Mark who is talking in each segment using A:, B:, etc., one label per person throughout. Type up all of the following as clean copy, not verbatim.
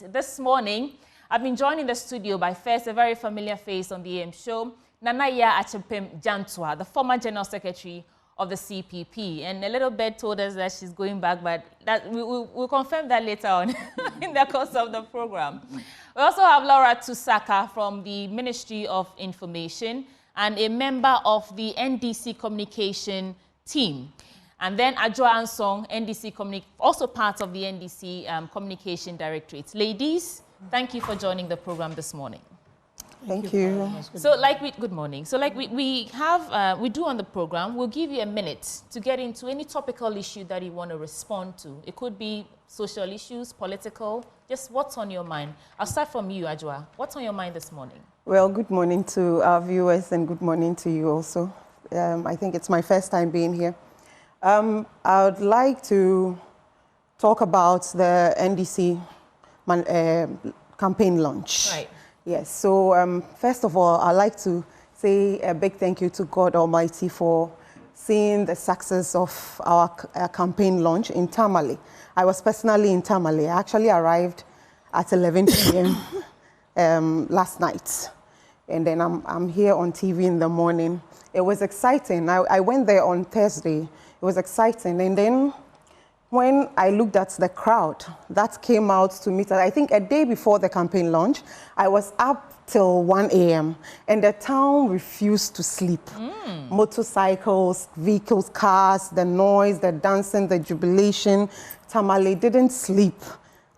A: This morning, I've been joined in the studio by first a very familiar face on the AM show, Nanaya Achempem Jantua, the former General Secretary of the CPP. And a little bit told us that she's going back, but that we'll confirm that later on in the course of the program. We also have Lura from the Ministry of Information and a member of the NDC communication team. And then Adjoa Ansong, NDC also part of the NDC Communication Directorate. Ladies, thank you for joining the program this morning.
B: Thank you.
A: So, good morning. So, like we do on the program, we'll give you a minute to get into any topical issue that you want to respond to. It could be social issues, political, just what's on your mind. I'll start from you, Adjoa. What's on your mind this morning?
B: Well, good morning to our viewers and good morning to you also. I think it's my first time being here. I would like to talk about the NDC campaign launch.
A: Right.
B: Yes, so first of all, I'd like to say a big thank you to God Almighty for seeing the success of our campaign launch in Tamale. I was personally in Tamale. I actually arrived at 11 p.m. Last night. And then I'm here on TV in the morning. It was exciting. I went there on Thursday. It was exciting. And then when I looked at the crowd that came out to meet us, I think a day before the campaign launch, I was up till 1 a.m. and the town refused to sleep. Motorcycles, vehicles, cars, the noise, the dancing, the jubilation. Tamale didn't sleep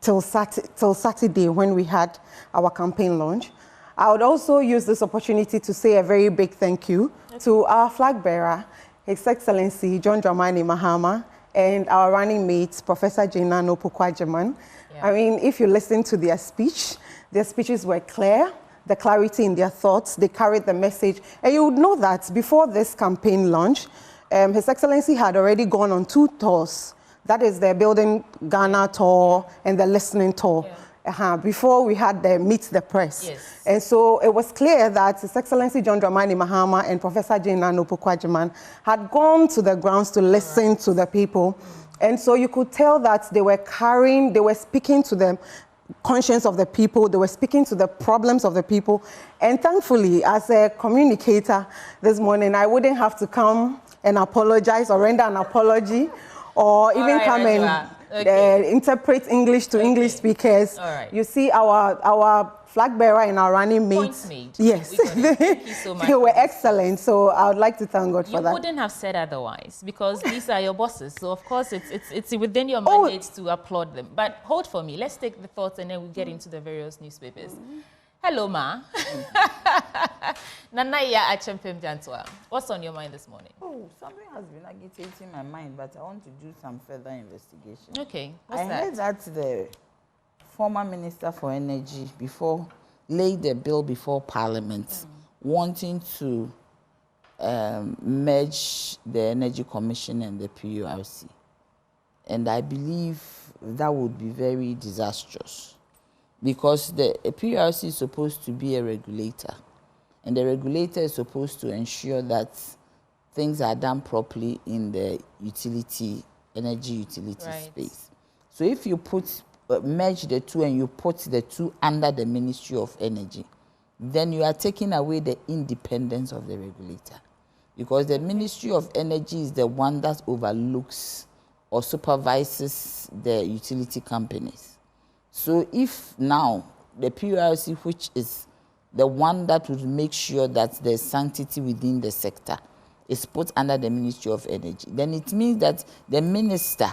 B: till Saturday when we had our campaign launch. I would also use this opportunity to say a very big thank you to our flag bearer, His Excellency John Dramani Mahama, and our running mate, Professor Jena Nopukwajaman. I mean, if you listen to their speeches were clear, the clarity in their thoughts, they carried the message. And you would know that before this campaign launch, His Excellency had already gone on 2 tours. That is the Building Ghana tour and the Listening tour. Before we had the Meet the Press.
A: Yes.
B: And so it was clear that His Excellency John Dramani Mahama and Professor Jena Nopukwajaman had gone to the grounds to listen to the people. And so you could tell that they were speaking to the conscience of the people, they were speaking to the problems of the people. And thankfully, as a communicator this morning, I wouldn't have to come and apologize or render an apology or even come and interpret English to English speakers. You see our flag bearer and our running mates. Yes,
A: Thank you so much.
B: They were excellent. So I would like to thank God for that.
A: You wouldn't have said otherwise because these are your bosses. So of course it's within your mandate to applaud them. But hold for me. Let's take the thoughts and then we'll get into the various newspapers. Hello, Ma. Nanaya Achempem Jantua. What's on your mind this morning?
C: Oh, something has been agitating my mind, but I want to do some further investigation.
A: Okay,
C: I heard that the former Minister for Energy laid the bill before Parliament, wanting to merge the Energy Commission and the PURC. And I believe that would be very disastrous. Because the PURC is supposed to be a regulator, and the regulator is supposed to ensure that things are done properly in the energy utility space. So if you merge the two and you put the two under the Ministry of Energy, then you are taking away the independence of the regulator. Because the Ministry of Energy is the one that overlooks or supervises the utility companies. So if now the PURC, which is the one that would make sure that there's sanctity within the sector, is put under the Ministry of Energy, then it means that the minister,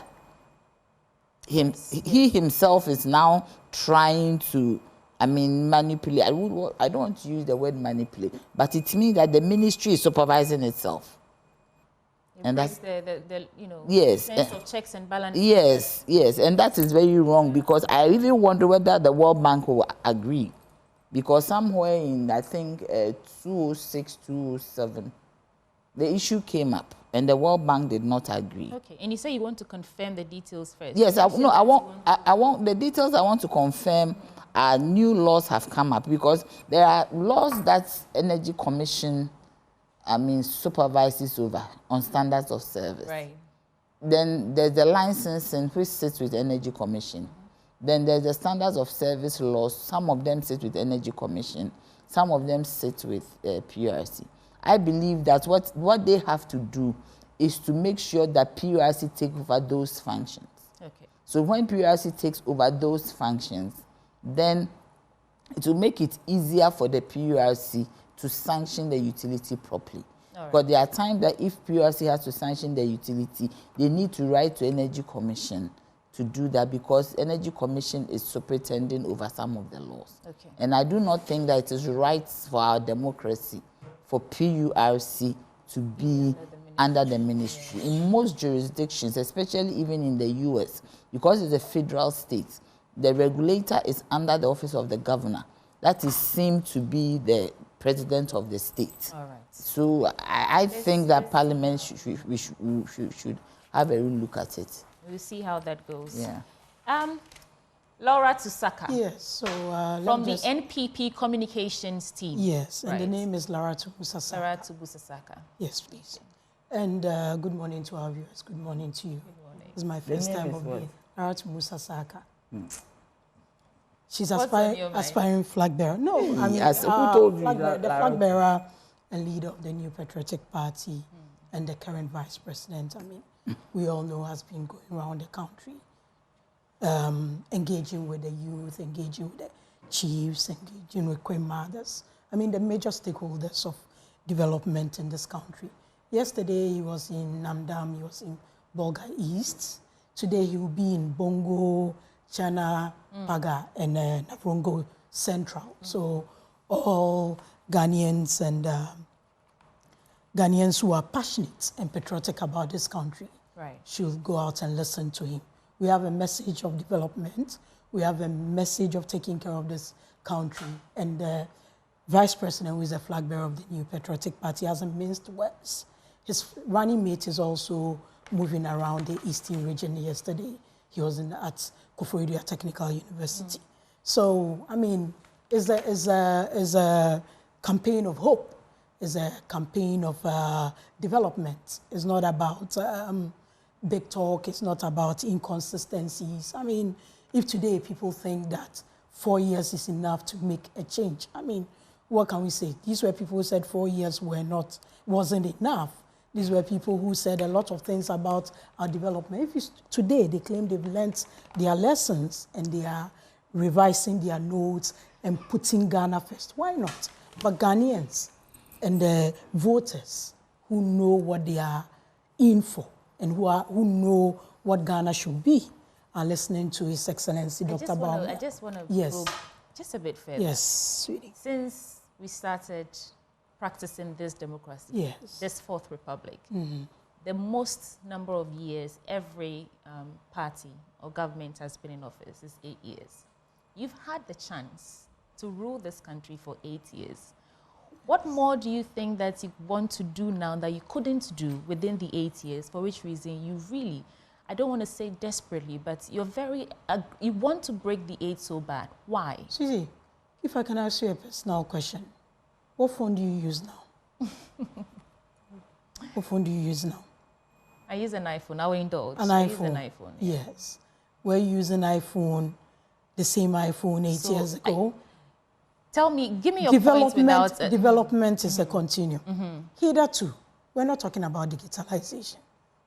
C: he himself is now trying to, manipulate. I don't want to use the word manipulate, but it means that the ministry is supervising itself.
A: And that's the sense of checks and balances.
C: Yes, and that is very wrong because I even wonder whether the World Bank will agree, because somewhere in I think 2006, 2007, the issue came up and the World Bank did not agree.
A: Okay, and you say you want to confirm the details first.
C: Yes, I want the details. I want to confirm. New laws have come up because there are laws that Energy Commission supervises over on standards of service.
A: Right.
C: Then there's the licensing which sits with Energy Commission. Then there's the standards of service laws. Some of them sit with Energy Commission. Some of them sit with PURC. I believe that what they have to do is to make sure that PURC take over those functions.
A: Okay.
C: So when PURC takes over those functions, then it will make it easier for the PURC to sanction the utility properly. Right. But there are times that if PURC has to sanction the utility, they need to write to Energy Commission to do that, because Energy Commission is superintending over some of the laws.
A: Okay.
C: And I do not think that it is right for our democracy for PURC to be under the ministry. Yeah. In most jurisdictions, especially even in the US, because it's a federal state, the regulator is under the office of the governor. That is seen to be the president of the state. All right. So I think that Parliament should have a real look at it.
A: We'll see how that goes.
C: Yeah.
A: Lura Tusaka.
D: Yes, so
A: from the NPP communications team.
D: Yes, and the name is Lura Tusaka.
A: Lura Tusaka.
D: Yes, please. And good morning to our viewers. Good morning to you. Good morning. It's my first time of being Lura Tusaka. She's aspiring flag bearer. No, I mean,
C: yes, who told you
D: the flag bearer and leader of the New Patriotic Party and the current vice president. I mean, we all know has been going around the country, engaging with the youth, engaging with the chiefs, engaging with queen mothers. I mean, the major stakeholders of development in this country. Yesterday, he was in Namdam, he was in Bolga East. Today, he will be in Bongo, Chana, Paga, and Navrongo Central. So all Ghanaians and Ghanaians who are passionate and patriotic about this country should go out and listen to him. We have a message of development. We have a message of taking care of this country. And the vice president, who is a flag bearer of the New Patriotic Party, hasn't minced words. His running mate is also moving around the eastern region. Yesterday, he was at Koforidua Technical University. So, I mean, it's a campaign of hope. It's a campaign of development. It's not about big talk. It's not about inconsistencies. I mean, if today people think that 4 years is enough to make a change, I mean, what can we say? These were people who said 4 years wasn't enough. These were people who said a lot of things about our development. Today, they claim they've learned their lessons and they are revising their notes and putting Ghana first. Why not? But Ghanaians and the voters who know what they are in for and who know what Ghana should be are listening to His Excellency Dr. Bawumia. I
A: just want to probe just a bit further.
D: Yes, sweetie.
A: Since we started practicing this democracy, this Fourth Republic, the most number of years every party or government has been in office is 8 years. You've had the chance to rule this country for 8 years. What more do you think that you want to do now that you couldn't do within the 8 years, for which reason you really, I don't want to say desperately, but you're you want to break the 8 so bad. Why?
D: Susie, if I can ask you a personal question, what phone do you use now? What phone do you use now?
A: I use an iPhone. I will indulge.
D: An
A: I
D: iPhone?
A: Use an iPhone. Yeah.
D: Yes. We're using iPhone, the same iPhone 8 years ago.
A: Tell me, give me your points without...
D: Development is a continuum. Hitherto, we're not talking about digitalization.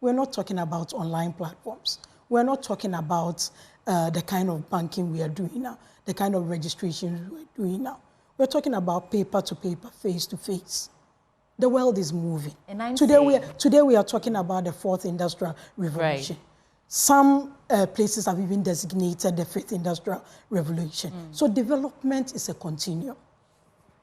D: We're not talking about online platforms. We're not talking about the kind of banking we are doing now, the kind of registration we're doing now. We're talking about paper to paper, face to face. The world is moving. And today we are talking about the fourth industrial revolution. Right. Some places have even designated the fifth industrial revolution. So development is a continuum.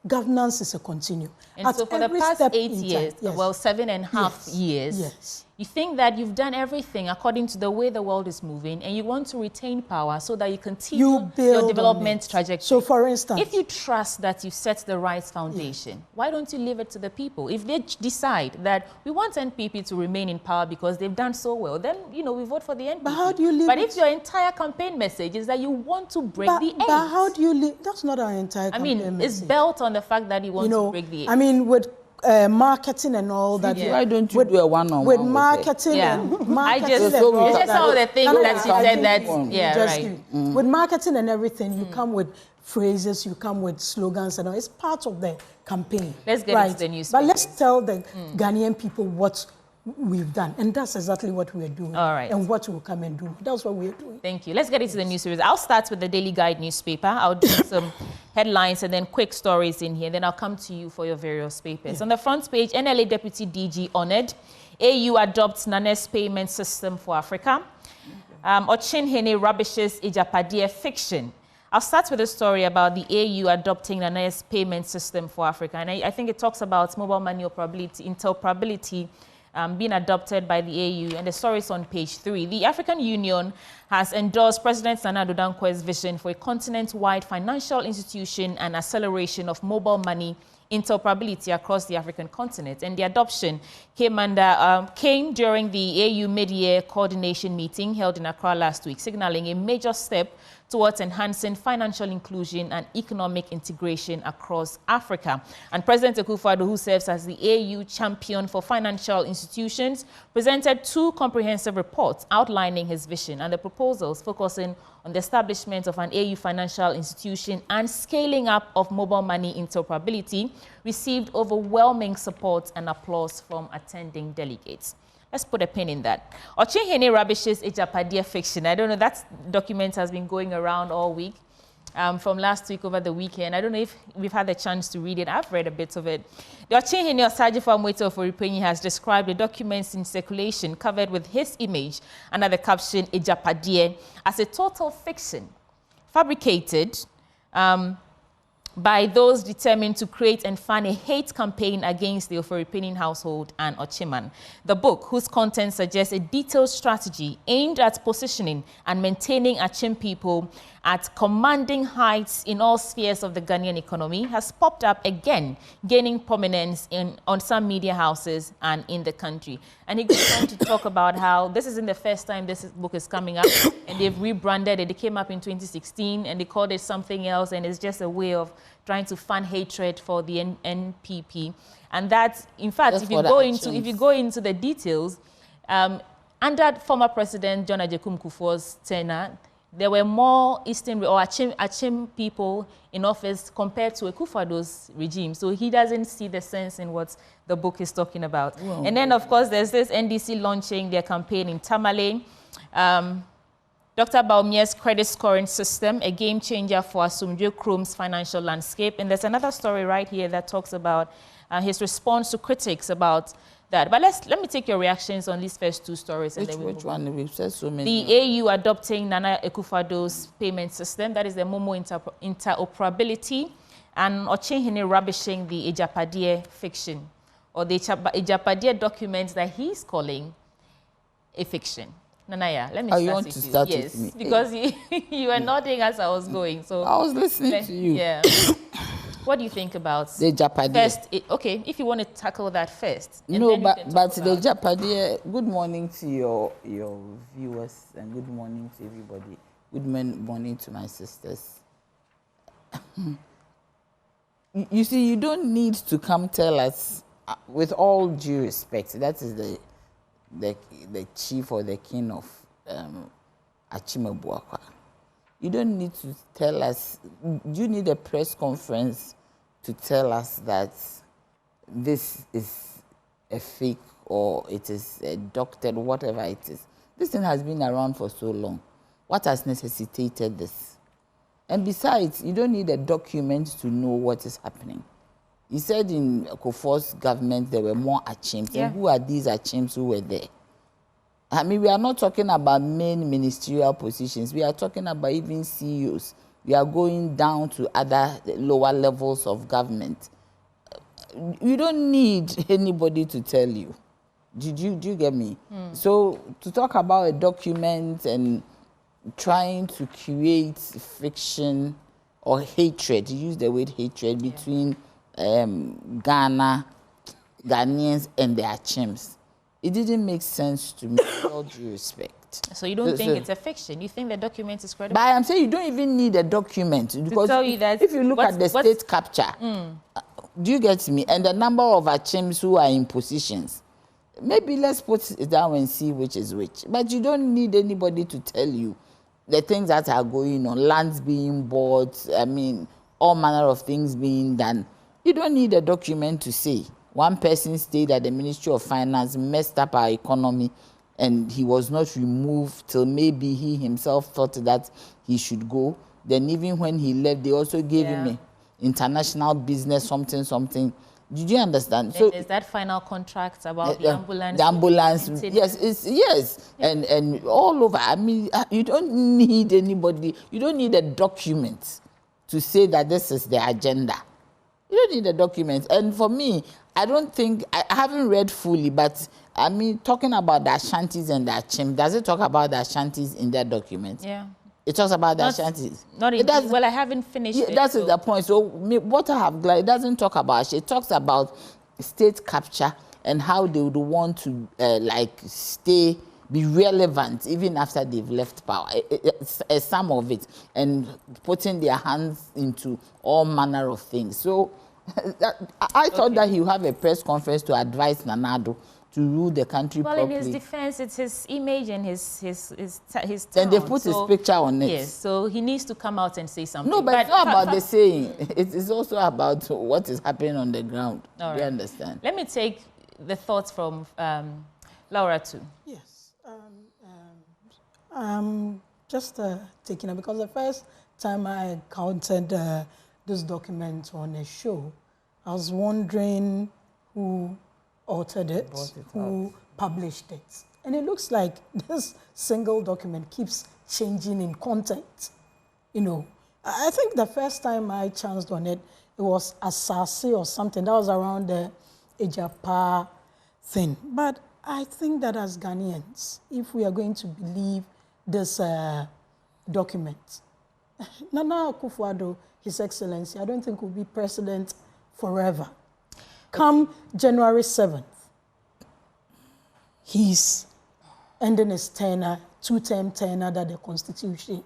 D: Governance is a continuum.
A: And so for the past 8 years, well, 7.5 years, you think that you've done everything according to the way the world is moving, and you want to retain power so that you continue your development trajectory.
D: So for instance,
A: if you trust that you set the right foundation, why don't you leave it to the people? If they decide that we want NPP to remain in power because they've done so well, then, you know, we vote for the NPP.
D: But how do you leave
A: But if your entire campaign message is that you want to break the 8.
D: But how do you leave? That's not our entire campaign message.
A: It's built on the fact that you want to break the 8.
D: I mean, with marketing and all that.
C: Yeah. Why don't you do a one-on-one
D: with marketing?
A: And
D: marketing.
A: It's just some of the things that she said that,
D: With marketing and everything, you come with phrases, you come with slogans, and all. It's part of the campaign.
A: Let's get into the news.
D: But let's tell the Ghanaian people what we've done, and that's exactly what we're doing.
A: All right.
D: And what we'll come and do. That's what we're doing.
A: Thank you. Let's get into the news series. I'll start with the Daily Guide newspaper. I'll do some headlines and then quick stories in here. Then I'll come to you for your various papers. On the front page, NLA Deputy DG honored. AU adopts Nane's payment system for Africa. Ochinhene rubbishes Ijapadie fiction. I'll start with a story about the AU adopting Nane's payment system for Africa. And I think it talks about mobile money interoperability being adopted by the AU, and the story is on page 3. The African Union has endorsed President Nana Addo Dankwa's vision for a continent-wide financial institution and acceleration of mobile money interoperability across the African continent. And the adoption came during the AU mid-year coordination meeting held in Accra last week, signaling a major step towards enhancing financial inclusion and economic integration across Africa. And President Akufo-Addo, who serves as the AU champion for financial institutions, presented 2 comprehensive reports outlining his vision and the proposals focusing on the establishment of an AU financial institution and scaling up of mobile money interoperability, received overwhelming support and applause from attending delegates. Let's put a pin in that. Ochinhene rubbishes Ijapadie fiction. I don't know, that document has been going around all week, from last week over the weekend. I don't know if we've had the chance to read it. I've read a bit of it. The Ochinhene Osagyefo Amoito of Oripenyi has described the documents in circulation covered with his image under the caption Ijapadie as a total fiction, fabricated by those determined to create and fund a hate campaign against the Oforipenin household and Ochiman. The book, whose content suggests a detailed strategy aimed at positioning and maintaining Achim people at commanding heights in all spheres of the Ghanaian economy, has popped up again, gaining prominence on some media houses and in the country. And he goes on to talk about how this isn't the first time this book is coming up, and they've rebranded it. It came up in 2016, and they called it something else, and it's just a way of trying to fan hatred for the NPP. And that, in fact, if you go into the details, under former President John Agyekum Kufuor's tenure, there were more Eastern or Achim people in office compared to Akufo-Addo's regime. So he doesn't see the sense in what the book is talking about. Well, and then, of course, there's this NDC launching their campaign in Tamale. Dr. Baumier's credit scoring system, a game changer for Asumdwe Krom's financial landscape. And there's another story right here that talks about his response to critics about that. But let me take your reactions on these first 2 stories.
C: Which one? We've said so many.
A: The AU adopting Nana Akufo-Addo's payment system, that is the Momo interoperability, and Ochinhene rubbishing the Ijapadie fiction, or the Ijapadie documents that he's calling a fiction. Nanaya, let me start with you. Yes, with me? Because you were nodding as I was going. So
C: I was listening to you.
A: Yeah. What do you think about
C: the Ijapadie?
A: First, okay, if you want to tackle that first.
C: No, but the Ijapadie, good morning to your viewers and good morning to everybody. Good morning to my sisters. You see, you don't need to come tell us, with all due respect, that is the chief or the king of Achime Buakwa. You don't need to tell us, you need a press conference to tell us that this is a fake or it is a doctored, whatever it is. This thing has been around for so long. What has necessitated this? And besides, you don't need a document to know what is happening. He said in Kufuor's government there were more Achims. Yeah. And who are these Achims who were there? I mean, we are not talking about main ministerial positions. We are talking about even CEOs. We are going down to other lower levels of government. You don't need anybody to tell you. Do you get me? So to talk about a document and trying to create friction or hatred, you use the word hatred, between Ghanaians and their Achims. It didn't make sense to me, with all due respect.
A: So you don't think it's a fiction? You think the document is credible?
C: But I'm saying you don't even need a document. Because
A: to tell you that
C: if you look at the state capture, Do you get me? And the number of Achims who are in positions. Maybe let's put it down and see which is which. But you don't need anybody to tell you the things that are going on, lands being bought, I mean, all manner of things being done. You don't need a document to say one person stayed at the Ministry of Finance, messed up our economy, and he was not removed till maybe he himself thought that he should go. Then even when he left, they also gave him an international business, something. Did you understand?
A: So is that final contract about the ambulance?
C: The ambulance, yes. And all over. I mean, you don't need anybody. You don't need a document to say that this is the agenda. You don't need a document. And for me, I don't think, I haven't read fully, but I mean, talking about the Ashantis and the Achim, does it talk about the Ashantis in that document?
A: Yeah.
C: It talks about the Ashantis.
A: Not in, well, I haven't finished it.
C: That's the point. So what I have, it doesn't talk about, it talks about state capture and how they would want to be relevant even after they've left power. Some of it, and putting their hands into all manner of things. So I thought that he would have a press conference to advise Nana Addo to rule the country properly.
A: Well, in his defense, it's his image and his town.
C: Then they put his picture on it.
A: Yes, so he needs to come out and say something.
C: No, but it's not about the saying. It is also about what is happening on the ground.
A: All right.
C: You understand?
A: Let me take the thoughts from Laura too.
D: Yes. Just taking it, because the first time I encountered this document on a show, I was wondering who authored it, who published it. And it looks like this single document keeps changing in content. You know, I think the first time I chanced on it, it was Asase or something. That was around the Ejapa thing. But I think that as Ghanaians, if we are going to believe this document, Nana Akufo-Addo, His Excellency, I don't think will be president forever. Come January 7th, he's ending his tenure, two-term tenure that the Constitution.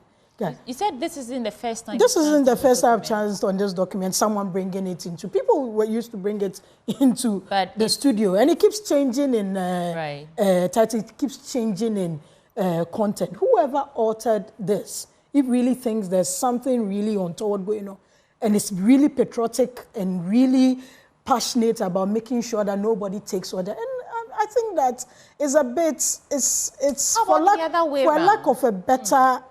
A: You said this isn't the first time.
D: This isn't the first time I've chanced on this document. Someone bringing it into. People were used to bring it into the studio, and it keeps changing in title. It keeps changing in content. Whoever authored this, it really thinks there's something really untoward going on, and it's really patriotic and really passionate about making sure that nobody takes order. And I think that is a bit, it's for lack of a better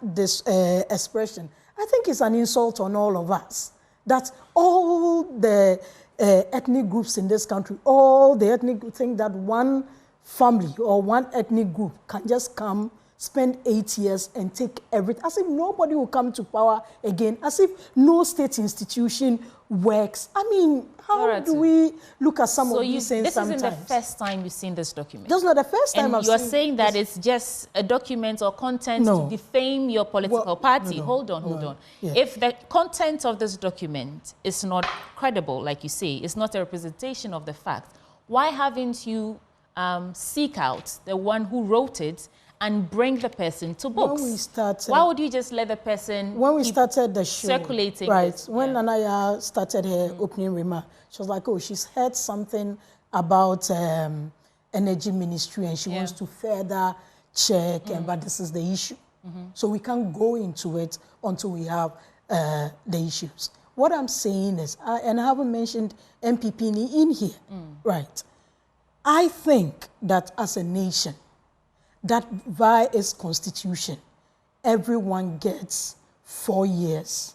D: expression, I think it's an insult on all of us. That all the ethnic groups in this country, all the ethnic groups think that one family or one ethnic group can just come, spend 8 years and take everything, as if nobody will come to power again, as if no state institution works. I mean, how do we look at some of these things sometimes?
A: This isn't the first time you've seen this document.
D: This is not the first time I've seen it.
A: And you are saying that it's just a document or content to defame your political party. Hold on. Yeah. If the content of this document is not credible, like you say, it's not a representation of the fact, why haven't you seek out the one who wrote it and bring the person to books?
D: When we started,
A: why would you just let the person
D: started the show,
A: circulating?
D: When Nanaya started her opening remark, she was like, oh, she's heard something about energy ministry and she wants to further check, but this is the issue. So we can't go into it until we have the issues. What I'm saying is, and I haven't mentioned MPP in here, right? I think that as a nation, that via its constitution, everyone gets 4 years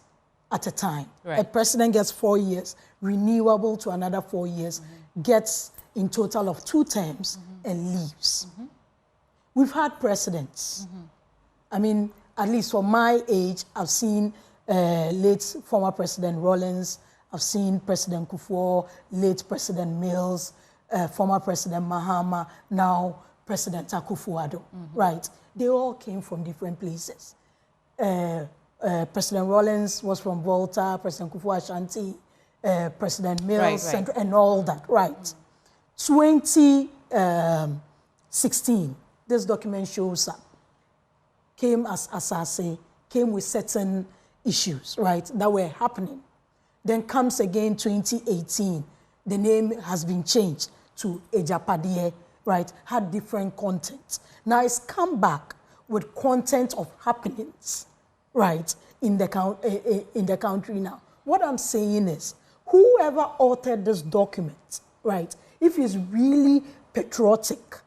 D: at a time. A president gets 4 years, renewable to another 4 years, gets in total of 2 terms and leaves. We've had presidents. I mean, at least for my age, I've seen late former President Rawlings, I've seen President Kufuor, late President Mills, former President Mahama, now President Akufo-Addo, right? They all came from different places. President Rawlings was from Volta, President Kufuor Ashanti, President Mills, and all that, right? 2016, this document shows up. Came as Asase, came with certain issues, right, that were happening. Then comes again 2018. The name has been changed to Ejapadie, right? Had different content. Now it's come back with content of happenings, right, in the country now. What I'm saying is, whoever authored this document, right, if he's really patriotic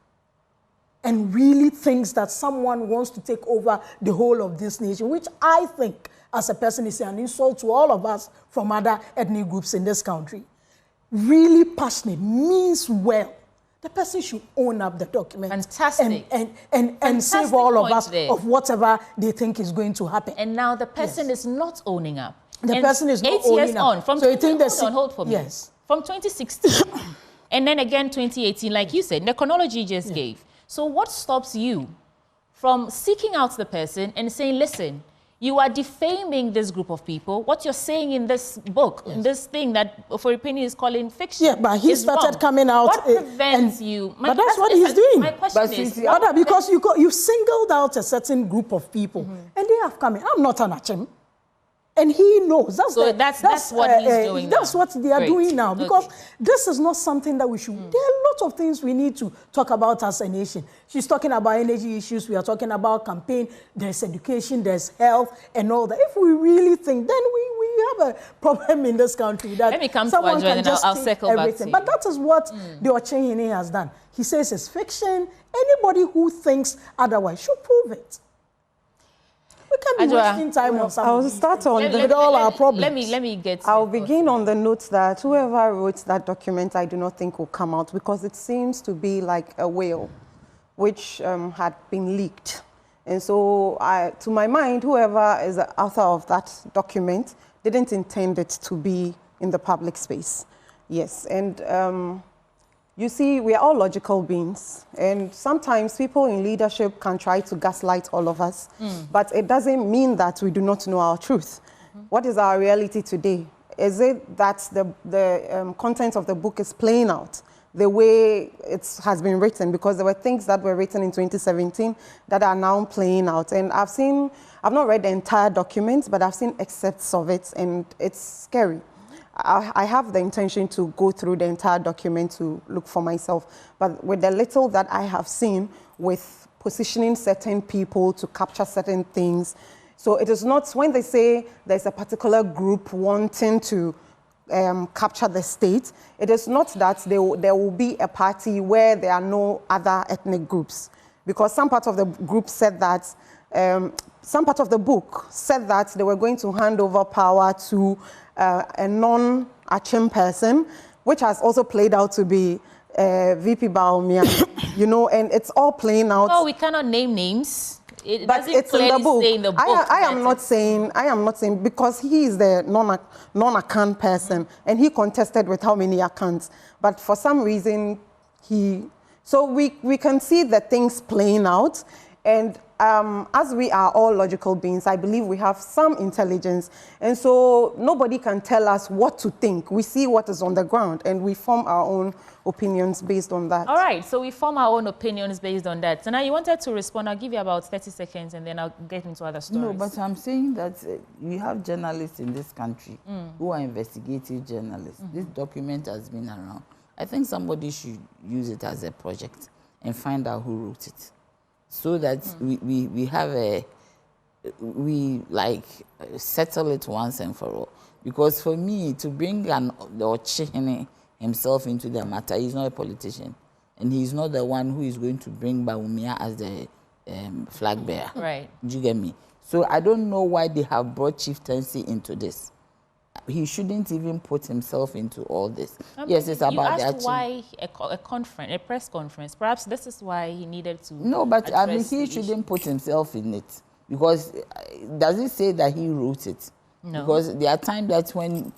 D: and really thinks that someone wants to take over the whole of this nation, which I think, as a person, is an insult to all of us from other ethnic groups in this country, really passionate, means well, the person should own up the document.
A: Fantastic.
D: And save all of us of whatever they think is going to happen.
A: And now the person is not owning up.
D: The person is not owning up.
A: From
D: so you think
A: hold for me.
D: Yes.
A: From 2016, and then again 2018, like you said, the chronology you just gave. So what stops you from seeking out the person and saying, listen, you are defaming this group of people. What you're saying in this book, in this thing that Ofori-Penny is calling fiction,
D: yeah, but he started
A: wrong.
D: coming out.
A: What prevents you?
D: But that's what he's doing.
A: My question is,
D: because you singled out a certain group of people, and they have come in. I'm not an Achem. And he knows. That's
A: what he's doing
D: That's
A: now.
D: what they are doing now. Because this is not something that we should... There are lots of things we need to talk about as a nation. She's talking about energy issues. We are talking about campaign. There's education. There's health and all that. If we really think, then we have a problem in this country. That
A: let me come
D: someone
A: to Adjoa,
D: can
A: and
D: just
A: I'll circle
D: everything.
A: back to
D: But that is what the Ochehene has done. He says it's fiction. Anybody who thinks otherwise should prove it. We can't be wasting time on something.
B: I'll start on
D: with all our problems.
A: Let me get...
B: I'll begin on the note that whoever wrote that document, I do not think will come out, because it seems to be like a whale which had been leaked. And so, to my mind, whoever is the author of that document didn't intend it to be in the public space. Yes, and you see, we are all logical beings, and sometimes people in leadership can try to gaslight all of us, but it doesn't mean that we do not know our truth. What is our reality today? Is it that the content of the book is playing out the way it has been written? Because there were things that were written in 2017 that are now playing out. And I've not read the entire document, but I've seen excerpts of it, and it's scary. I have the intention to go through the entire document to look for myself. But with the little that I have seen with positioning certain people to capture certain things, so it is not, when they say there's a particular group wanting to capture the state, it is not that there will be a party where there are no other ethnic groups. Because some part of the group said that, some part of the book said that they were going to hand over power to a non-Achem person, which has also played out to be VP Baumia, you know, and it's all playing out.
A: No, we cannot name names.
B: But it's in the book. I am not saying, because he is the non-account person, and he contested with how many accounts. But for some reason, so we can see the things playing out. And as we are all logical beings, I believe we have some intelligence. And so nobody can tell us what to think. We see what is on the ground, and we form our own opinions based on that.
A: All right, so we form our own opinions based on that. So now you wanted to respond. I'll give you about 30 seconds, and then I'll get into other stories.
C: No, but I'm saying that we have journalists in this country who are investigative journalists. This document has been around. I think somebody should use it as a project and find out who wrote it, so that we have we settle it once and for all. Because for me, to bring the Ochehene himself into the matter, he's not a politician, and he's not the one who is going to bring Bawumia as the flag bearer.
A: Right.
C: Do you get me? So I don't know why they have brought chieftaincy into this. He shouldn't even put himself into all this. Yes, it's about
A: you asked why a press conference. Perhaps this is why he needed to.
C: No, but I mean, he shouldn't put himself in it, because does it say that he wrote it?
A: No.
C: Because there are times that when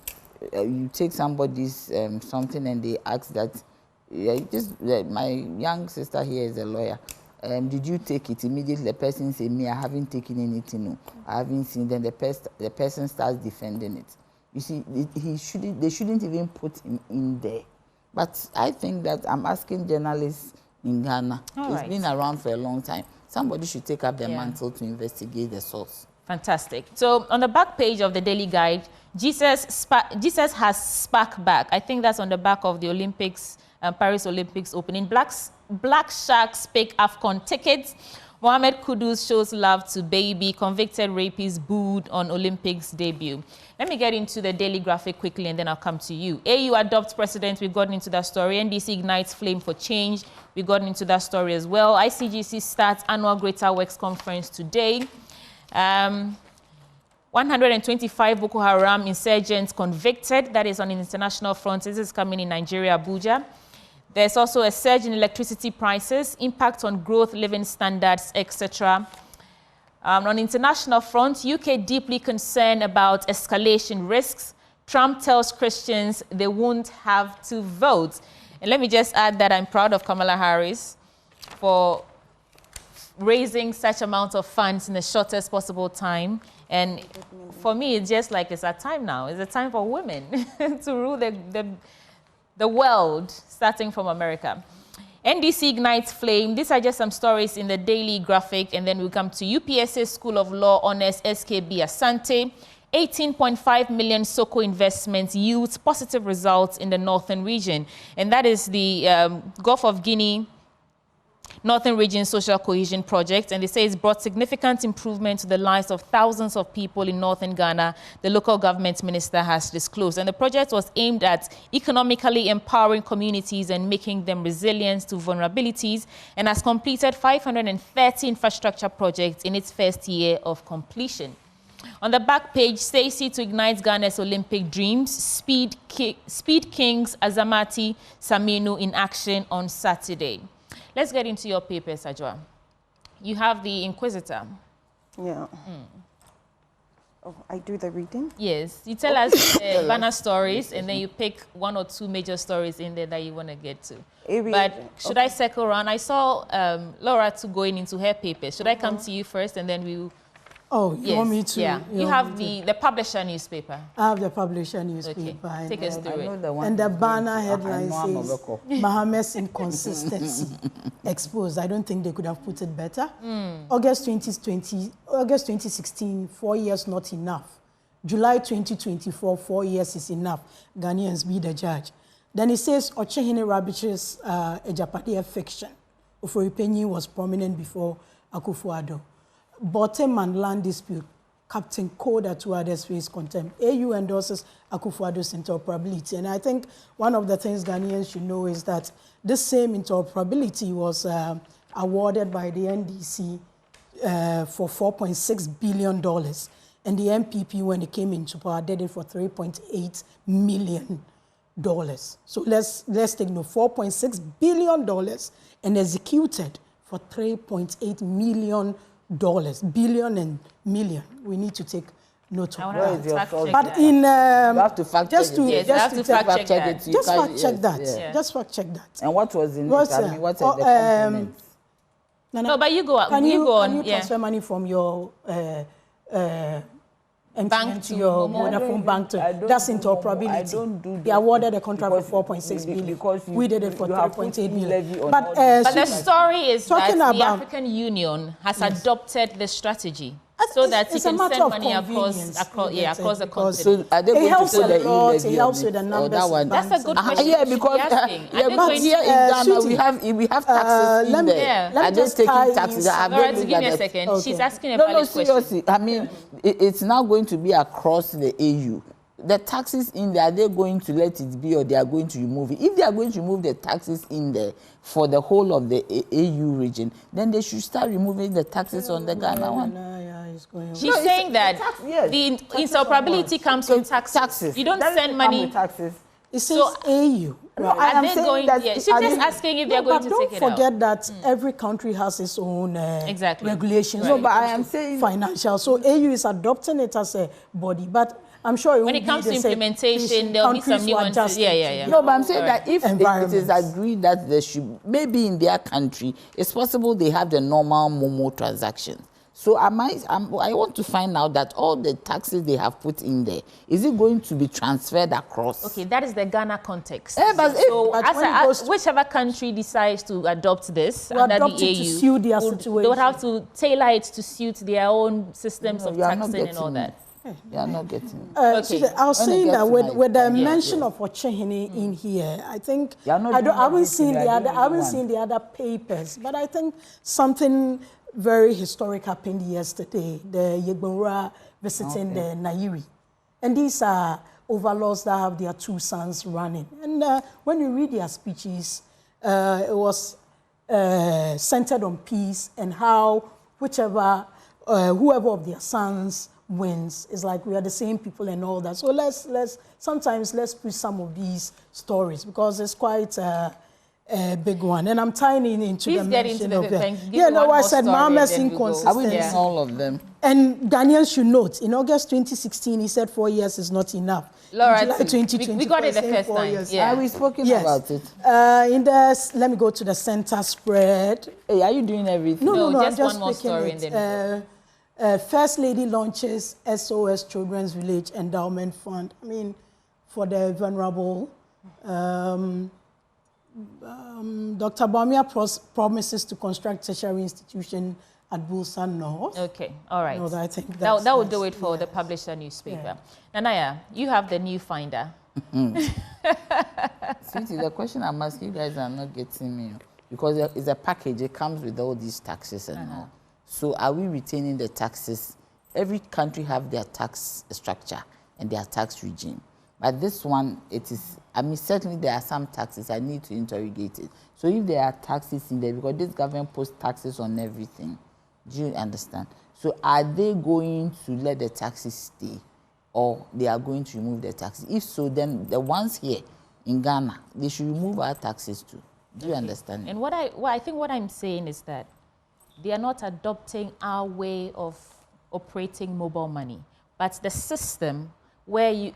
C: you take somebody's something and they ask that, my young sister here is a lawyer. Did you take it? Immediately the person say, me, I haven't taken anything. No, I haven't seen. Then the person starts defending it. You see, they shouldn't even put him in there. But I think that I'm asking journalists in Ghana, it's been around for a long time. Somebody should take up the mantle to investigate the source.
A: Fantastic. So on the back page of the Daily Guide, Jesus has spark back. I think that's on the back of the Olympics, Paris Olympics opening. Black Sharks pick AFCON tickets. Mohamed Kudus shows love to baby. Convicted rapist booed on Olympics debut. Let me get into the Daily Graphic quickly and then I'll come to you. AU adopts president. We've gotten into that story. NDC ignites flame for change. We've gotten into that story as well. ICGC starts annual Greater Works Conference today. 125 Boko Haram insurgents convicted. That is on an international front. This is coming in Nigeria, Abuja. There's also a surge in electricity prices, impact on growth, living standards, etc. On international front, UK deeply concerned about escalation risks. Trump tells Christians they won't have to vote. And let me just add that I'm proud of Kamala Harris for raising such amount of funds in the shortest possible time. And for me, it's just like it's a time now. It's a time for women to rule the world, starting from America. NDC ignites flame. These are just some stories in the Daily Graphic, and then we'll come to UPSA School of Law Honors SKB Asante. 18.5 million SOCO investments yields positive results in the northern region. And that is the Gulf of Guinea Northern Region Social Cohesion Project, and they say it's brought significant improvement to the lives of thousands of people in northern Ghana, the local government minister has disclosed. And the project was aimed at economically empowering communities and making them resilient to vulnerabilities, and has completed 530 infrastructure projects in its first year of completion. On the back page, Stacey to ignite Ghana's Olympic dreams. Speed Kings Azamati Saminu in action on Saturday. Let's get into your papers, Ajwa. You have the Inquisitor.
B: Yeah. Oh, I do the reading?
A: Yes. You tell us banner stories, and then you pick one or two major stories in there that you want to get to. But should I circle around? I saw Laura going into her papers. Should I come to you first, and then we'll...
D: Oh, you want me to?
A: Yeah. You have the publisher newspaper.
D: I have the publisher newspaper.
A: Okay. Take us through it.
D: And the banner headline says, Mohammed's inconsistency exposed. I don't think they could have put it better. August 2016, 4 years not enough. July 2024, 4 years is enough. Ghanaians be the judge. Then it says, Ochehine Rabich's Ejapadia fiction. Oforipenyi was prominent before Akufo-Addo. Bottom and land dispute. Captain Koda to others face contempt. AU endorses Akufo-Addo's interoperability. And I think one of the things Ghanaians should know is that this same interoperability was awarded by the NDC for $4.6 billion. And the MPP, when it came into power, did it for $3.8 million. So let's take note, $4.6 billion and executed for $3.8 million. Billion and million. We need to take note of that. But in
C: you have to fact check it.
A: Just fact check that.
D: Just fact check that. Just fact check that.
C: And what was in it? I mean, what are the components?
A: No, but you go on.
D: Can you transfer money from your bank to your Vodafone bank? That's interoperability.
C: I don't do that.
D: They awarded a contract for $4.6 billion. Because we did it for $3.8 million. But
A: the story is that the African Union has adopted the strategy so that you can send money across the continent.
C: So are they going to put the
D: it helps with the numbers.
A: That's a good question.
C: Yeah, because but here in Ghana we have taxes in there. Are they taking taxes?
A: Laura, give me a second. Okay. She's asking a valid question.
C: No, seriously. I mean, it's now going to be across the AU. The taxes in there, are they going to let it be, or they are going to remove it? If they are going to remove the taxes in there for the whole of the AU region, then they should start removing the taxes on the Ghana one.
A: She's saying that the interoperability comes from taxes. You don't send money.
D: It says AU.
A: No, are they going? She's just asking if they're going to take it out.
D: Don't forget that every country has its own regulations.
C: No, but I am saying
D: financial. So AU is adopting it as a body, but I'm sure
A: when it comes to implementation, there'll be some nuances. Yeah.
C: No, but I'm saying that if it is agreed that there should, maybe in their country, it's possible they have the normal Momo transactions. So I want to find out that all the taxes they have put in there, is it going to be transferred across?
A: Okay, that is the Ghana context.
C: But
A: whichever country decides to adopt this under the AU,
D: to suit their situation.
A: They would have to tailor it to suit their own systems of taxing and all that.
C: You are not getting
D: okay. I was saying that with the mention of Ochehini in here, I think I haven't seen the other papers, but I think something very historic happened yesterday. The Yegbonra visiting the Nairi, and these are overlords that have their 2 sons running. And when you read their speeches, it was centered on peace and how whoever of their sons wins. It's like we are the same people and all that. So let's put some of these stories, because it's quite a big one. And I'm tying into the mention of the I said Mama's inconsistency.
C: Are we doing all of them?
D: And Daniel should note, in August 2016, he said 4 years is not enough.
A: Laura,
D: we
A: got it the first time.
C: Yeah, we spoken about it.
D: Let me go to the center spread.
C: Hey, are you doing everything?
D: No,
A: just one more story in the
D: First Lady launches SOS Children's Village Endowment Fund. I mean, for the vulnerable. Dr. Bamia promises to construct tertiary institution at Bulsa North.
A: Okay, all right.
D: No, I think
A: that would do it for the publisher newspaper. Yeah. Nanaya, you have the new finder.
C: Sweetie, the question I'm asking, you guys are not getting me, because it's a package. It comes with all these taxes and all. So are we retaining the taxes? Every country have their tax structure and their tax regime. But this one, certainly there are some taxes. I need to interrogate it. So if there are taxes in there, because this government puts taxes on everything, do you understand? So are they going to let the taxes stay, or they are going to remove the taxes? If so, then the ones here in Ghana, they should remove our taxes too. Do you understand?
A: And I think what I'm saying is that they are not adopting our way of operating mobile money, but the system where you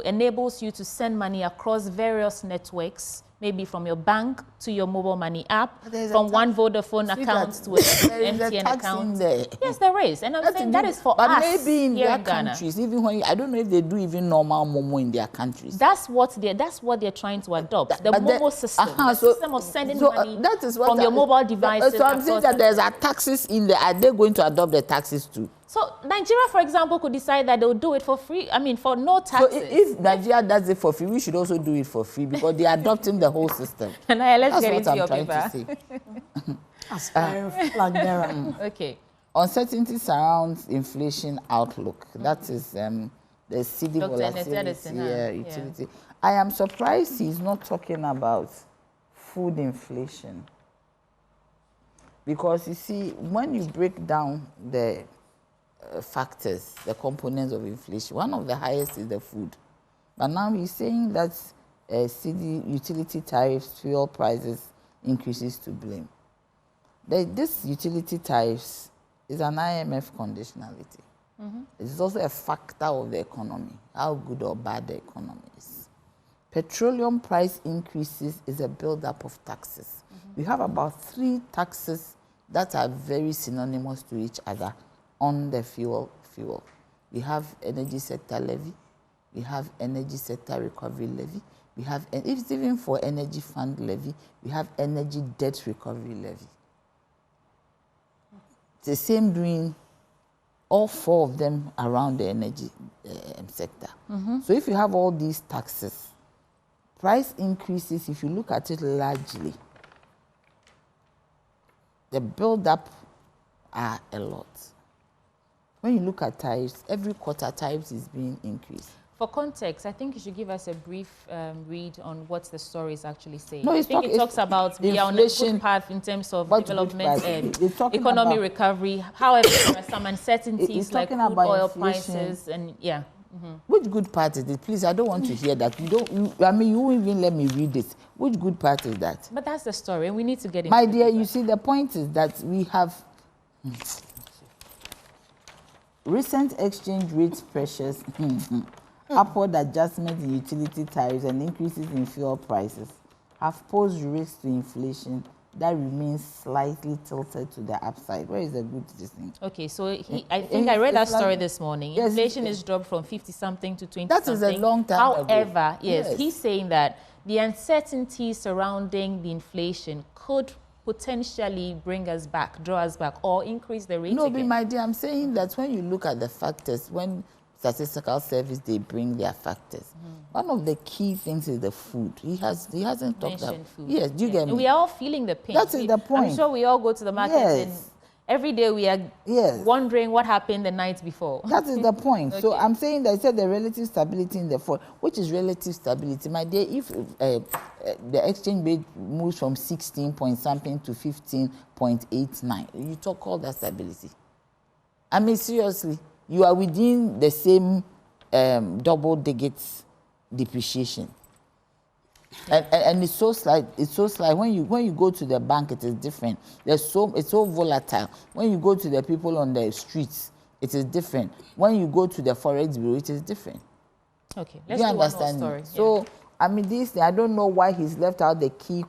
A: enables you to send money across various networks, maybe from your bank to your mobile money app, from one Vodafone account to an MTN account. Yes, there is, and I'm saying that is for us.
C: But maybe in their countries, even when I don't know if they do even normal Momo in their countries.
A: That's what they're trying to adopt. The Momo system, the system of sending money from your mobile devices.
C: So I'm saying that there's taxes in there. Are they going to adopt the taxes too?
A: So Nigeria, for example, could decide that they'll do it for free. I mean, for no taxes.
C: So if Nigeria does it for free, we should also do it for free, because they're adopting the whole system.
A: And let's get into
C: your
A: paper.
D: Aspiring flag bearer.
A: Okay.
C: Uncertainty surrounds inflation outlook. That is the CD volatility, utility. I am surprised he's not talking about food inflation, because you see, when you break down the factors, the components of inflation, one of the highest is the food. But now he's saying that CD utility tariffs, fuel prices increases to blame. This utility tariffs is an IMF conditionality. It is also a factor of the economy, how good or bad the economy is. Petroleum price increases is a build-up of taxes. We have about 3 taxes that are very synonymous to each other on the fuel. We have energy sector levy, we have energy sector recovery levy, we have, and if it's even for energy fund levy, we have energy debt recovery levy. It's the same doing all 4 of them around the energy sector. So if you have all these taxes, price increases, if you look at it largely, the build-up are a lot. When you look at tariffs, every quarter tariffs is being increased.
A: For context, I think you should give us a brief read on what the story is actually saying.
C: No,
A: I think it talks about we are on a good path in terms of development and economy recovery. However, there are some uncertainties like crude oil prices and
C: Which good part is it? Please, I don't want to hear that. You won't even let me read it. Which good part is that?
A: But that's the story, and we need to get into
C: My dear, you see, the point is that we have recent exchange rate pressures, upward adjustments in utility tariffs, and increases in fuel prices have posed risks to inflation that remains slightly tilted to the upside. Where is the good thing?
A: Okay, so I think I read that story this morning.
C: Yes,
A: inflation is dropped from 50-something to 20-something.
C: That is a long time ago.
A: However, yes, he's saying that the uncertainty surrounding the inflation could potentially bring us back, draw us back, or increase the rate again.
C: But my dear, I'm saying that when you look at the factors, when statistical service, they bring their factors. One of the key things is the food. He hasn't talked about food. Yes, do you get me?
A: We are all feeling the pain.
C: That is the point.
A: I'm sure we all go to the market and every day we are wondering what happened the night before.
C: That is the point. Okay. So I'm saying that I said the relative stability in the fall, which is relative stability. My dear, if the exchange rate moves from 16 point something to 15.89, you talk all that stability. I mean, seriously, you are within the same double digits depreciation. And it's so slight. It's so slight. When you go to the bank, it is different. It's so volatile. When you go to the people on the streets, it is different. When you go to the forex bureau, it is different.
A: Okay, let's do understand one more story.
C: So I mean, this I don't know why he's left out the key.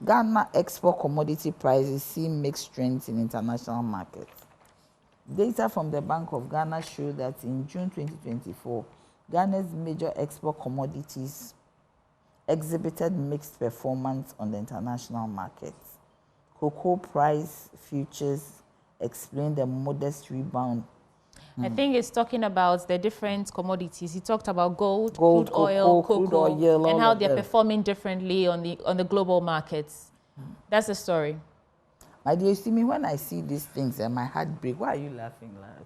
C: Ghana export commodity prices see mixed trends in international markets. Data from the Bank of Ghana show that in June 2024, Ghana's major export commodities exhibited mixed performance on the international markets. Cocoa price futures explain the modest rebound.
A: I think it's talking about the different commodities. He talked about gold, crude oil, cocoa, and how they're performing differently on the global markets. That's the story.
C: My dear, you see me when I see these things and my heart breaks. Why are you laughing, lad?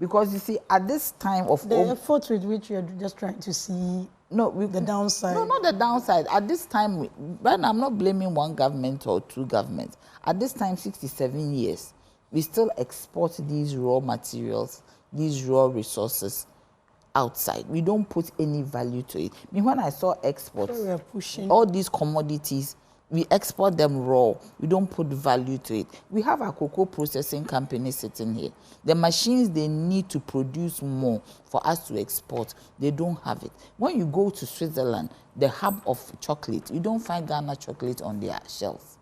C: Because you see, at this time of
D: the effort with which you're just trying to see the downside.
C: No, not the downside. At this time, and I'm not blaming one government or two governments. At this time, 67 years, we still export these raw materials, these raw resources outside. We don't put any value to it. I mean, when I saw exports,
D: so we are pushing
C: all these commodities, we export them raw. We don't put value to it. We have a cocoa processing company sitting here. The machines they need to produce more for us to export, they don't have it. When you go to Switzerland, the hub of chocolate, you don't find Ghana chocolate on their shelves.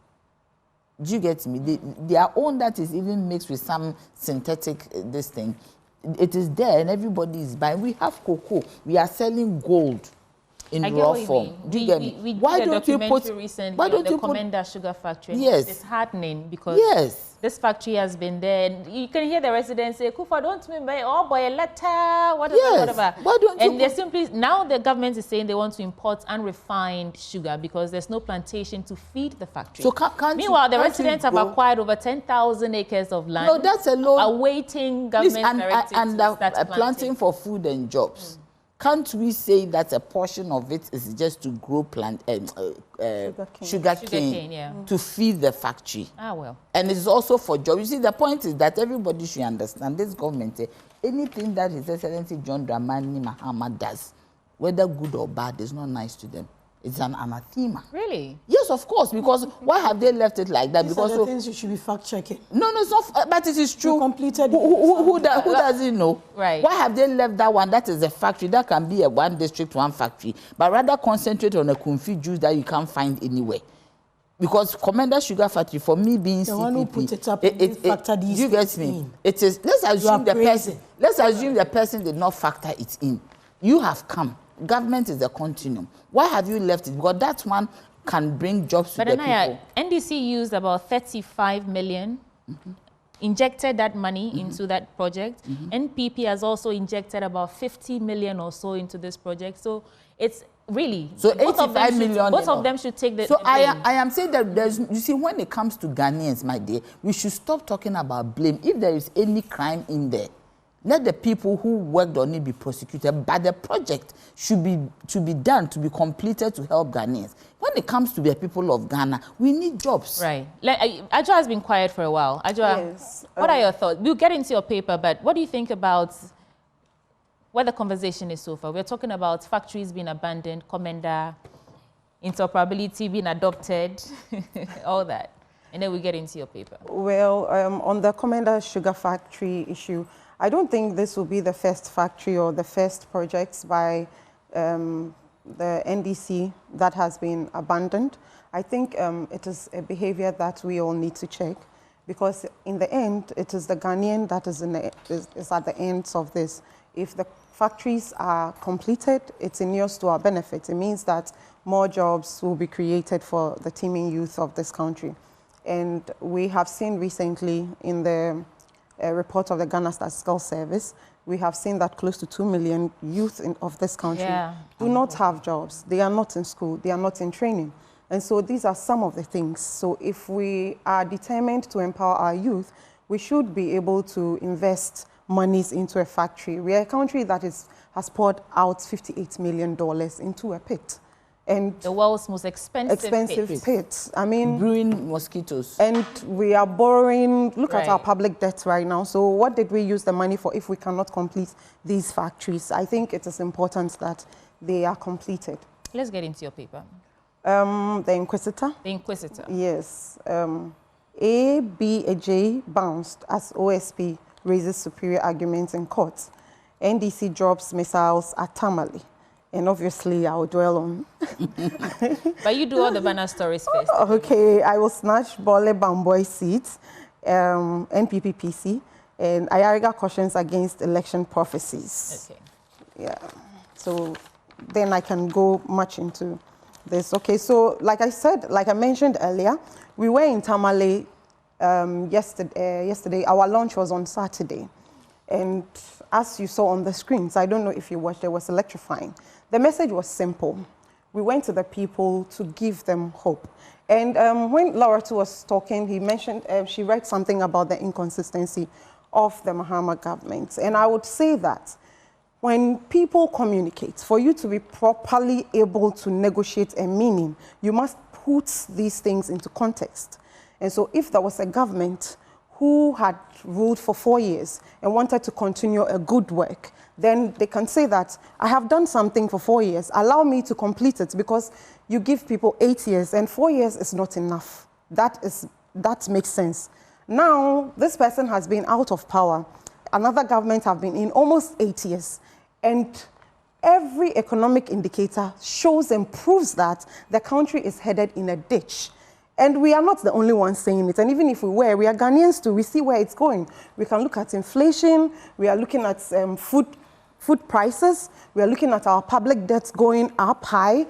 C: Do you get me? Their own that is even mixed with some synthetic this thing. It is there and everybody is buying. We have cocoa. We are selling gold in raw form. Do you get me?
A: We did a documentary recently on the Commander Sugar Factory.
C: Yes.
A: It's heartening because this factory has been there. And you can hear the residents say, Kufa, don't me buy, oh boy, a letter, whatever.
C: Why don't
A: and they're simply, now the government is saying they want to import unrefined sugar because there's no plantation to feed the factory.
C: So
A: meanwhile, the residents have acquired over 10,000 acres of land.
C: No, that's a loan.
A: Awaiting government directive to start
C: planting for food and jobs. Can't we say that a portion of it is just to grow sugar cane to feed the factory?
A: Ah, well.
C: And it's also for jobs. You see, the point is that everybody should understand this government, anything that His Excellency John Dramani Mahama does, whether good or bad, is not nice to them. It's an anathema.
A: Really?
C: Yes, of course. Because why have they left it like that?
D: These
C: because
D: are the things you should be fact-checking.
C: No, it's not. But it is true.
D: You completed.
C: Who doesn't know?
A: Right.
C: Why have they left that one? That is a factory. That can be a one district, one factory. But rather concentrate on a confit juice that you can't find anywhere. Because Commander Sugar Factory, for me being
D: the one who put it up,
C: factor these. You get me? It is. Let's assume the person. Let's assume the person did not factor it in. You have come. Government is a continuum. Why have you left it? Because that one can bring jobs to the people.
A: NDC used about 35 million, injected that money into that project. NPP has also injected about 50 million or so into this project. So it's really,
C: so both of
A: them should take the
C: So I am saying that you see, when it comes to Ghanaians, my dear, we should stop talking about blame. If there is any crime in there, let the people who worked on it be prosecuted, but the project should be done, to be completed to help Ghanaians. When it comes to the people of Ghana, we need jobs.
A: Right. Ajwa has been quiet for a while. Ajwa, what are your thoughts? We'll get into your paper, but what do you think about where the conversation is so far? We're talking about factories being abandoned, Commander, interoperability being adopted, all that. And then we get into your paper.
B: Well, on the Commander Sugar Factory issue, I don't think this will be the first factory or the first projects by the NDC that has been abandoned. I think it is a behavior that we all need to check, because in the end, it is the Ghanaian that is at the ends of this. If the factories are completed, it's inures to our benefit. It means that more jobs will be created for the teeming youth of this country. And we have seen recently in the report of the Ghana Statistical Service, we have seen that close to 2 million youth of this country do not have jobs. They are not in school. They are not in training. And so these are some of the things. So if we are determined to empower our youth, we should be able to invest monies into a factory. We are a country that has poured out $58 million into a pit. And
A: the world's most expensive
B: pit. I mean,
C: brewing mosquitoes.
B: And we are borrowing. Look at our public debt right now. So what did we use the money for if we cannot complete these factories? I think it is important that they are completed.
A: Let's get into your paper.
B: The Inquisitor.
A: The Inquisitor.
B: Yes. A, B, a J bounced as OSP raises superior arguments in court. NDC drops missiles at Tamale. And obviously, I'll dwell on.
A: But you do all the banner stories first.
B: Okay, I will snatch Bole Bamboy seats, NPP PC, and Ayariga cautions against election prophecies. Okay. Yeah. So then I can go much into this. Okay, so like I mentioned earlier, we were in Tamale yesterday. Our launch was on Saturday. And as you saw on the screens, I don't know if you watched, it was electrifying. The message was simple. We went to the people to give them hope. And when Lura was talking, he mentioned, she read something about the inconsistency of the Mahama government. And I would say that when people communicate, for you to be properly able to negotiate a meaning, you must put these things into context. And so if there was a government who had ruled for 4 years and wanted to continue a good work, then they can say that I have done something for 4 years. Allow me to complete it, because you give people 8 years and 4 years is not enough. That makes sense. Now, this person has been out of power. Another government have been in almost 8 years. And every economic indicator shows and proves that the country is headed in a ditch. And we are not the only ones saying it. And even if we were, we are Ghanaians too. We see where it's going. We can look at inflation. We are looking at food prices. We are looking at our public debts going up high.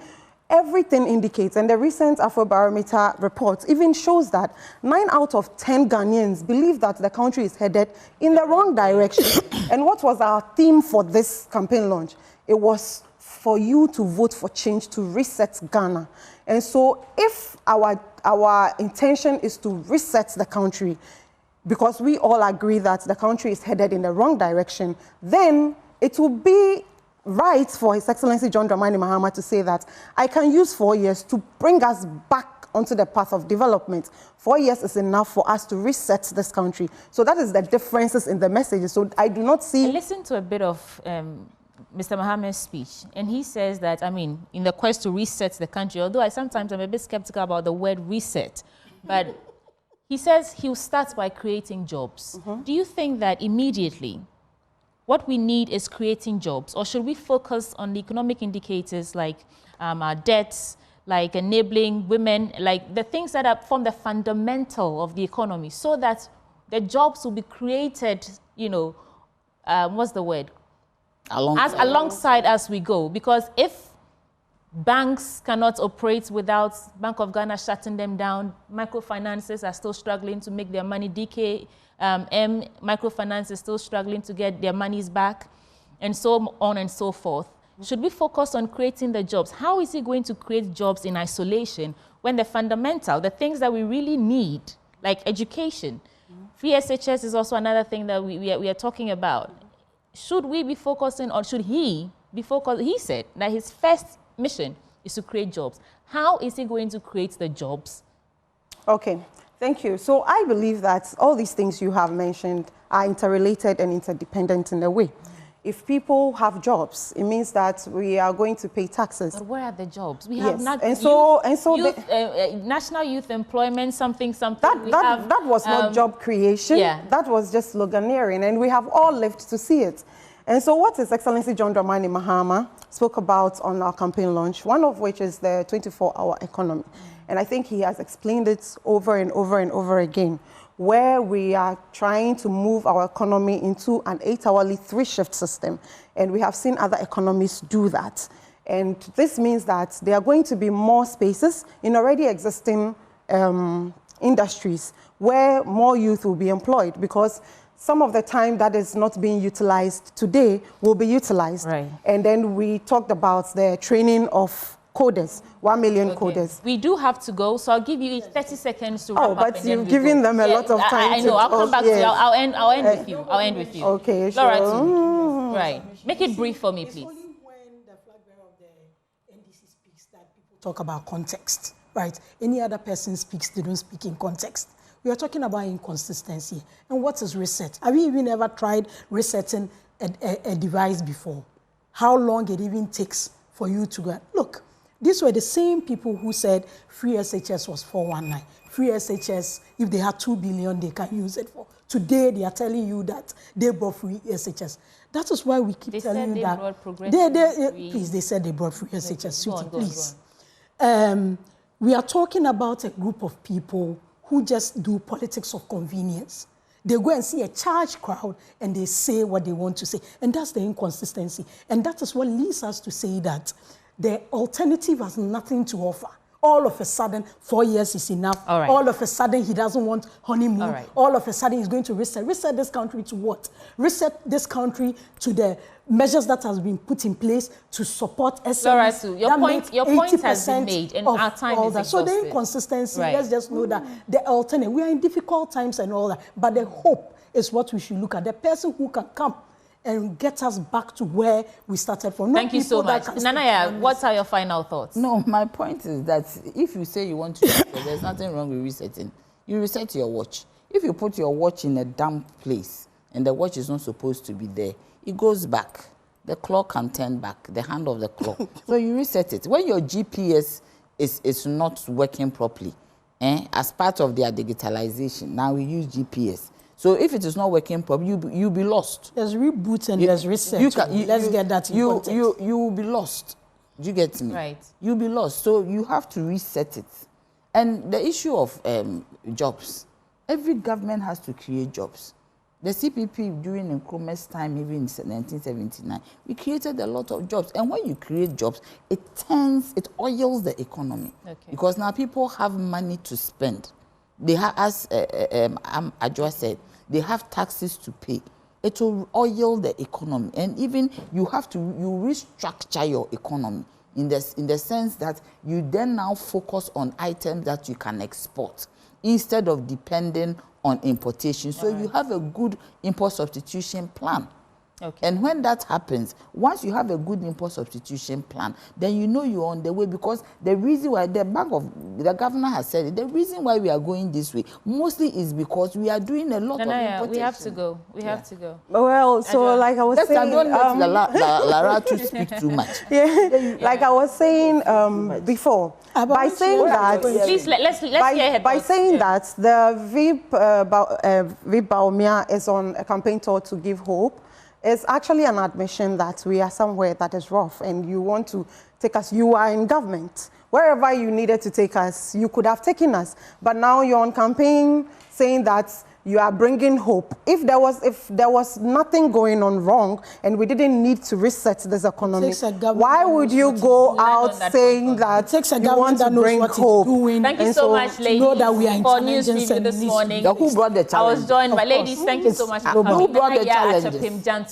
B: Everything indicates, and the recent Afrobarometer report even shows that 9 out of 10 Ghanaians believe that the country is headed in the wrong direction. And what was our theme for this campaign launch? It was for you to vote for change, to reset Ghana. And so if our intention is to reset the country, because we all agree that the country is headed in the wrong direction, then it will be right for His Excellency John Dramani Mahama to say that I can use 4 years to bring us back onto the path of development. 4 years is enough for us to reset this country. So that is the differences in the messages. So I do not see...
A: I listened to a bit of Mr. Mahama's speech, and he says that, I mean, in the quest to reset the country, although sometimes I'm a bit skeptical about the word reset, but he says he'll start by creating jobs. Mm-hmm. Do you think that immediately what we need is creating jobs, or should we focus on the economic indicators like our debts, like enabling women, like the things that form the fundamental of the economy, so that the jobs will be created, you know, what's the word? Alongside as we go. Because if banks cannot operate without Bank of Ghana shutting them down, microfinances are still struggling to make their money decay, microfinance is still struggling to get their monies back, and so on and so forth. Should we focus on creating the jobs? How is he going to create jobs in isolation when the fundamental, the things that we really need, like education, free SHS is also another thing that we are talking about. Should we be focusing, or should he be focused? He said that his first mission is to create jobs. How is he going to create the jobs?
B: Okay. Thank you. So I believe that all these things you have mentioned are interrelated and interdependent in a way. If people have jobs, it means that we are going to pay taxes.
A: But where are the jobs? We have not. National Youth Employment, something.
B: That was not job creation. Yeah. That was just sloganeering, and we have all lived to see it. And so what His Excellency John Dramani Mahama spoke about on our campaign launch, one of which is the 24-hour economy. And I think he has explained it over and over and over again, where we are trying to move our economy into an 8-hourly 3-shift system. And we have seen other economies do that. And this means that there are going to be more spaces in already existing industries where more youth will be employed, because some of the time that is not being utilized today will be utilized.
A: Right.
B: And then we talked about the training of coders, 1 million coders.
A: We do have to go, so I'll give you 30 seconds to wrap up.
B: But you've given them a lot of time.
A: I know. I'll come back to you. I'll end with you. I'll end with you.
B: Okay, sure.
A: Laura, too. Right. Make it brief for me, please.
D: It's only when the flag bearer of the NDC speaks that people talk about context, right? Any other person speaks, they don't speak in context. We are talking about inconsistency. And what is reset? Have you even ever tried resetting a device before? How long it even takes for you to go? Look, these were the same people who said free SHS was 419. Free SHS, if they had 2 billion, they can use it for. Today, they are telling you that they brought free SHS. That is why we keep telling you that. Please, they said they brought free SHS. Sweetie, please. We are talking about a group of people who just do politics of convenience. They go and see a charged crowd and they say what they want to say. And that's the inconsistency. And that is what leads us to say that the alternative has nothing to offer. All of a sudden, 4 years is enough.
A: All right.
D: All of a sudden, he doesn't want honeymoon.
A: All right.
D: All of a sudden, he's going to reset. Reset this country to what? Reset this country to the measures that has been put in place to support SMEs.
A: Laura, your point has been made, and our time is exhausted.
D: So the inconsistency, let's just know that the alternate, we are in difficult times and all that, but the hope is what we should look at. The person who can come and get us back to where we started from.
A: Thank you so much. Nanaya, what are your final thoughts?
C: No, my point is that if you say you want to reset, there's nothing wrong with resetting. You reset your watch. If you put your watch in a damp place and the watch is not supposed to be there, it goes back. The clock can turn back, the hand of the clock. So you reset it. When your GPS is not working properly, as part of their digitalization, now we use GPS. So if it is not working properly, you'll be lost.
D: There's reboot and there's reset. Let's get that in context.
C: You will be lost. Do you get me?
A: Right.
C: You'll be lost. So you have to reset it. And the issue of jobs, every government has to create jobs. The CPP during Nkrumah's time, even in 1979, we created a lot of jobs. And when you create jobs, it oils the economy. Okay. Because now people have money to spend. They have, as Ajwa said, they have taxes to pay. It will oil the economy. And even you restructure your economy in the sense that you then now focus on items that you can export instead of depending on importation. So you have a good import substitution plan. Okay. And when that happens, once you have a good import substitution plan, then you know you're on the way, because the reason why the governor has said it, the reason why we are going this way mostly is because we are doing a lot of importation.
A: We have to go. We have to go.
B: Well, so like I was saying,
C: don't let Lara to speak too much.
B: Like I was saying before, by saying that,
A: please let's hear
B: by saying that the VIP Baumia is on a campaign tour to give hope. It's actually an admission that we are somewhere that is rough and you want to take us. You are in government. Wherever you needed to take us, you could have taken us. But now you're on campaign saying that you are bringing hope. If there was nothing going on wrong and we didn't need to reset this economy, why would you go out saying that you want to bring hope?
A: Thank you so much, ladies, for news review this morning.
C: Who brought the challenge?
A: I was joined by ladies. Thank you so much for coming.
C: Who brought the challenges?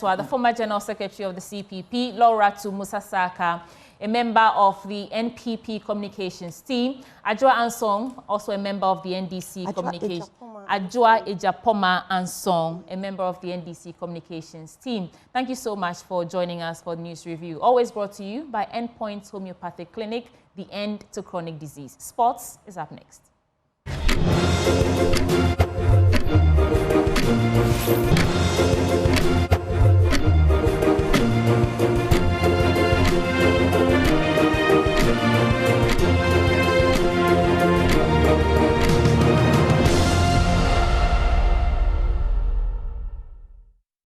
A: The former General Secretary of the CPP, Lura Musasaka, a member of the NPP communications team, Ajwa Ansong, also a member of the NDC communications. Ajwa Ejapoma Ansong, a member of the NDC communications team. Thank you so much for joining us for News Review. Always brought to you by Endpoint Homeopathic Clinic, the end to chronic disease. Sports is up next.